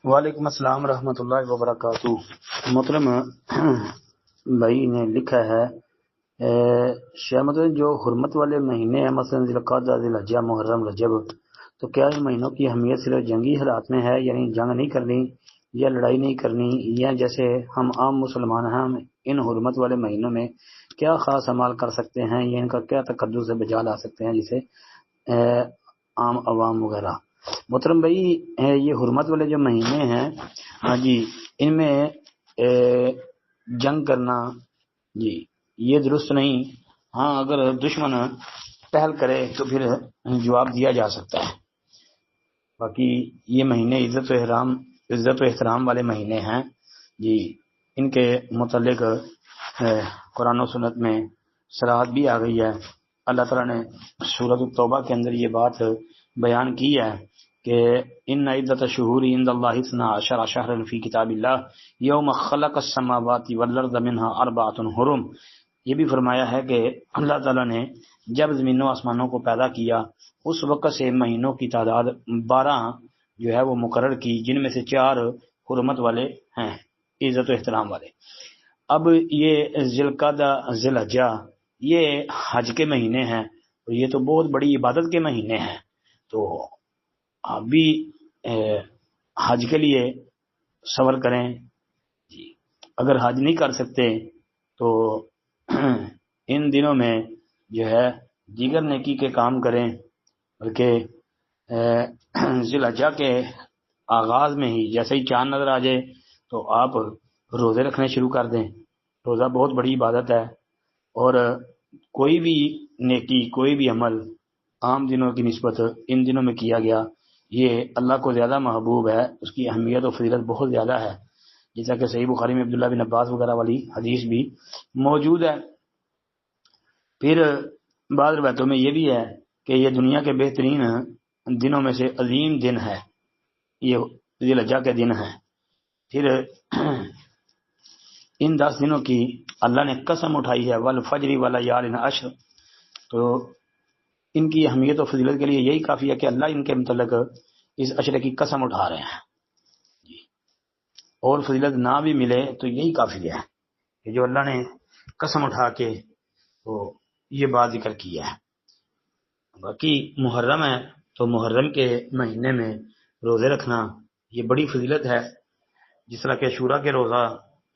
وعلیکم السلام رحمۃ اللہ وبرکاتہ۔ محترم بھائی نے لکھا ہے شاہ مطلب جو حرمت والے مہینے ہیں مثلا ذی القعدہ، ذی الحجہ، محرم، رجب، تو کیا ان مہینوں کی اہمیت صرف جنگی حالات میں ہے، یعنی جنگ نہیں کرنی یا لڑائی نہیں کرنی، یا جیسے ہم عام مسلمان ہیں ہم ان حرمت والے مہینوں میں کیا خاص اعمال کر سکتے ہیں یا ان کا کیا تقدس سے بجا لا سکتے ہیں جسے عام عوام وغیرہ؟ محترم بھائی یہ حرمت والے جو مہینے ہیں ہاں جی، ان میں جنگ کرنا جی یہ درست نہیں۔ ہاں اگر دشمن پہل کرے تو پھر جواب دیا جا سکتا ہے۔ باقی یہ مہینے عزت و احترام والے مہینے ہیں جی، ان کے متعلق قرآن و سنت میں صراحت بھی آ گئی ہے۔ اللہ تعالیٰ نے سورۃ التوبہ کے اندر یہ بات بیان کی ہے کہ ان عدۃ الشہور عند اللہ 12 شہرا فی کتاب اللہ یوم خلق السماوات والارض منها 4 حرم۔ یہ بھی فرمایا ہے کہ اللہ تعالیٰ نے جب زمینوں آسمانوں کو پیدا کیا اس وقت سے مہینوں کی تعداد 12 جو ہے وہ مقرر کی، جن میں سے 4 حرمت والے ہیں، عزت و احترام والے۔ اب یہ ذی القعدہ، ذی الحجہ یہ حج کے مہینے ہیں، اور یہ تو بہت بڑی عبادت کے مہینے ہیں، تو آپ بھی حج کے لیے صبر کریں جی۔ اگر حج نہیں کر سکتے تو ان دنوں میں جو ہے دیگر نیکی کے کام کریں، بلکہ ذی الحجہ کے آغاز میں ہی جیسے ہی چاند نظر آ جائے تو آپ روزے رکھنے شروع کر دیں۔ روزہ بہت بڑی عبادت ہے، اور کوئی بھی نیکی، کوئی بھی عمل عام دنوں کی نسبت ان دنوں میں کیا گیا یہ اللہ کو زیادہ محبوب ہے، اس کی اہمیت و فضیلت بہت زیادہ ہے، جیسا کہ صحیح بخاری میں عبداللہ بن عباس وغیرہ والی حدیث بھی موجود ہے۔ پھر بعض روایتوں میں یہ بھی ہے کہ یہ دنیا کے بہترین دنوں میں سے عظیم دن ہے، یہ ذی الحجہ کے دن ہیں۔ پھر ان 10 دنوں کی اللہ نے قسم اٹھائی ہے، والفجر وليال عشر، تو ان کی اہمیت و فضیلت کے لیے یہی کافی ہے کہ اللہ ان کے متعلق اس عشرے کی قسم اٹھا رہے ہیں جی، اور فضیلت نہ بھی ملے تو یہی کافی ہے کہ جو اللہ نے قسم اٹھا کے تو یہ بات ذکر کی ہے۔ باقی محرم ہے تو محرم کے مہینے میں روزے رکھنا یہ بڑی فضیلت ہے، جس طرح کہ عاشوراء کے روزہ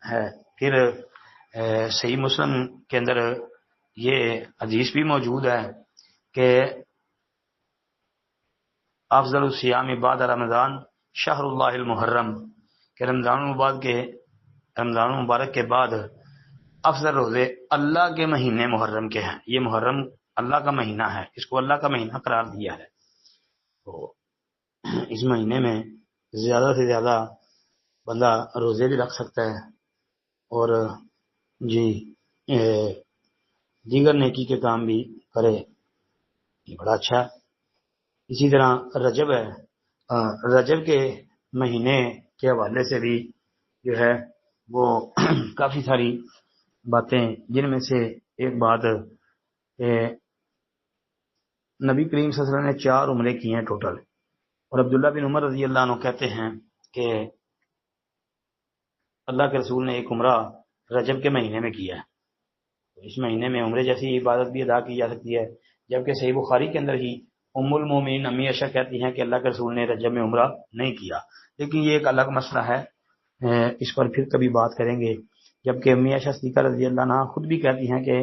ہے۔ پھر صحیح مسلم کے اندر یہ حدیث بھی موجود ہے کہ افضل الصیام بعد رمضان شہر اللہ المحرم، کہ رمضان مبارک کے بعد افضل روزے اللہ کے مہینے محرم کے ہیں۔ یہ محرم اللہ کا مہینہ ہے، اس کو اللہ کا مہینہ قرار دیا ہے، تو اس مہینے میں زیادہ سے زیادہ بندہ روزے بھی رکھ سکتا ہے، اور جی دیگر نیکی کے کام بھی کرے، یہ بڑا اچھا ہے۔ اسی طرح رجب ہے، رجب کے مہینے کے حوالے سے بھی جو ہے وہ کافی ساری باتیں، جن میں سے ایک بات نبی کریم صلی اللہ علیہ وسلم نے 4 عمرے کی ہیں ٹوٹل، اور عبداللہ بن عمر رضی اللہ عنہ کہتے ہیں کہ اللہ کے رسول نے ایک عمرہ رجب کے مہینے میں کیا ہے، تو اس مہینے میں عمرے جیسی عبادت بھی ادا کی جا سکتی ہے، جبکہ صحیح بخاری کے اندر ہی ام المومنین امی عائشہ کہتی ہیں کہ اللہ کے رسول نے رجب میں عمرہ نہیں کیا، لیکن یہ ایک الگ مسئلہ ہے، اس پر پھر کبھی بات کریں گے۔ جبکہ امی عائشہ صدیقہ رضی اللہ عنہا خود بھی کہتی ہیں کہ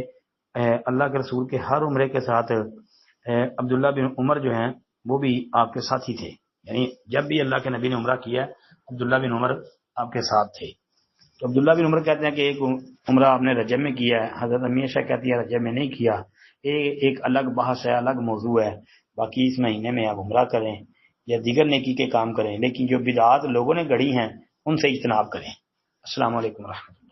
اللہ کے رسول کے ہر عمرے کے ساتھ عبداللہ بن عمر جو ہیں وہ بھی آپ کے ساتھ ہی تھے، یعنی جب بھی اللہ کے نبی نے عمرہ کیا عبداللہ بن عمر آپ کے ساتھ تھے۔ تو عبداللہ بن عمر کہتے ہیں کہ ایک عمرہ آپ نے رجب میں کیا ہے، حضرت امی عائشہ کہتی ہے رجب میں نہیں کیا، ایک الگ بحث ہے، الگ موضوع ہے۔ باقی اس مہینے میں آپ عمرہ کریں یا دیگر نیکی کے کام کریں، لیکن جو بدعات لوگوں نے گڑھی ہیں ان سے اجتناب کریں۔ السلام علیکم ورحمۃ اللہ۔